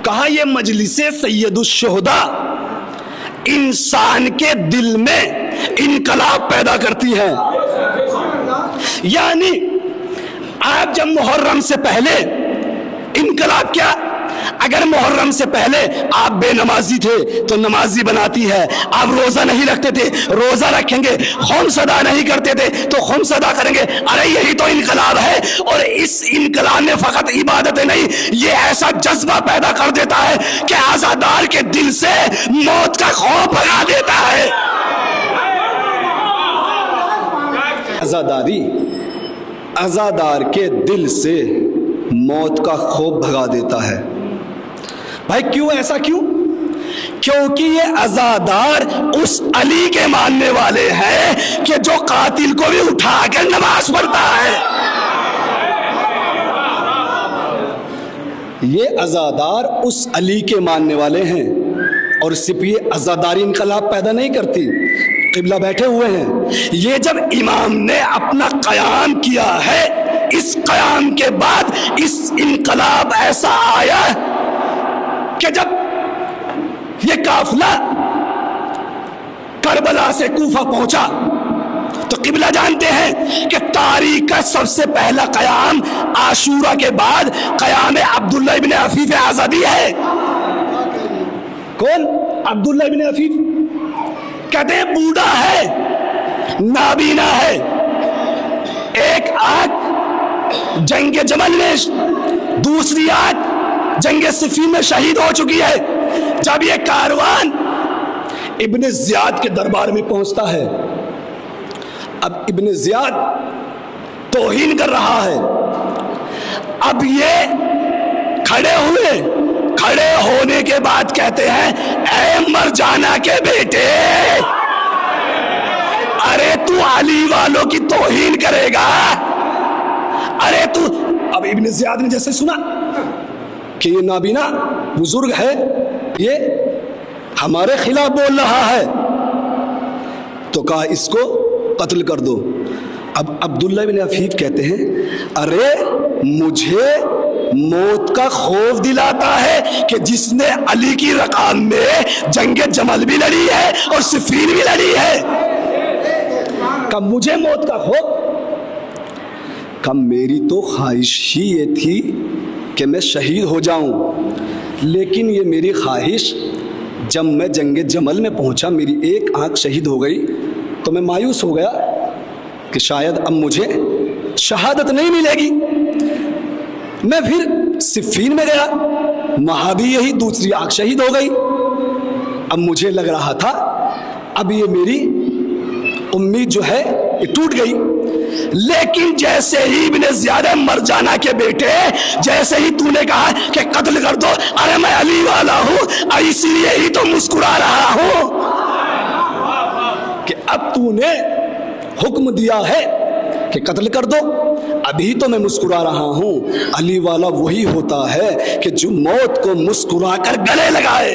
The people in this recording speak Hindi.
कहा ये मजलिसे सैयदुश्शुहदा इंसान के दिल में इनकलाब पैदा करती है। यानी आप जब मुहर्रम से पहले इनकलाब, क्या अगर मुहर्रम से पहले आप बेनमाजी थे तो नमाजी बनाती है, आप रोजा नहीं रखते थे रोजा रखेंगे, खुम्स अदा नहीं करते थे तो खुम्स अदा करेंगे। अरे यही तो इनकलाब है। और इस इनकलाब में फकत इबादत नहीं, ये ऐसा जज्बा पैदा कर देता है कि आजादार के दिल से मौत का खौफ भगा देता है। आजादारी आजादार के दिल से मौत का खौफ भगा देता है। भाई क्यों, ऐसा क्यों? क्योंकि ये आजादार उस अली के मानने वाले हैं कि जो कातिल को भी उठाकर नमाज पढ़ता है। ये आजादार उस अली के मानने वाले हैं और सिर्फ ये आजादारी इनकलाब पैदा नहीं करती, किबला बैठे हुए हैं। ये जब इमाम ने अपना कयाम किया है, इस कयाम के बाद इस इनकलाब ऐसा आया कि जब ये काफिला करबला से कूफा पहुंचा तो किबला जानते हैं कि तारीख का सबसे पहला कयाम आशूरा के बाद कयाम अब्दुल्ला इब्न अफीफ आजादी है। कौन? अब्दुल्ला इब्न अफीफ। कहते हैं बूढ़ा है, नाबीना है, एक आंख जंग जमल में, दूसरी आंख जंग सिफीन में शहीद हो चुकी है। जब ये कारवान इब्ने जियाद के दरबार में पहुंचता है, अब इब्ने जियाद तौहीन कर रहा है। अब ये खड़े होने के बाद कहते हैं ऐ मरजाना के बेटे, अरे तू अली वालों की तौहीन करेगा? अरे तू, अब इब्ने जियाद ने जैसे सुना कि ये नाबीना बुजुर्ग है, ये हमारे खिलाफ बोल रहा है, तो कहा इसको कत्ल कर दो। अब अब्दुल्ला बिन अफीफ कहते हैं अरे मुझे मौत का खौफ दिलाता है कि जिसने अली की रकाम में जंग जमल भी लड़ी है और सिफीन भी लड़ी है। कब मुझे मौत का खौफ? कब मेरी तो ख्वाहिश ही ये थी कि मैं शहीद हो जाऊं, लेकिन ये मेरी ख्वाहिश जब मैं जंग जमल में पहुंचा, मेरी एक आंख शहीद हो गई तो मैं मायूस हो गया कि शायद अब मुझे शहादत नहीं मिलेगी। मैं फिर सिफीन में गया, वहां भी यही दूसरी आंख शहीद हो गई। अब मुझे लग रहा था अब ये मेरी उम्मीद जो है ये टूट गई। लेकिन जैसे ही इब्ने ज़ियाद मरजाना के बेटे, जैसे ही तूने कहा कि कत्ल कर दो, अरे मैं अली वाला हूं इसीलिए ही तो मुस्कुरा रहा हूं कि अब तूने हुक्म दिया है कि कत्ल कर दो, अभी तो मैं मुस्कुरा रहा हूं। अली वाला वही होता है कि जो मौत को मुस्कुरा कर गले लगाए।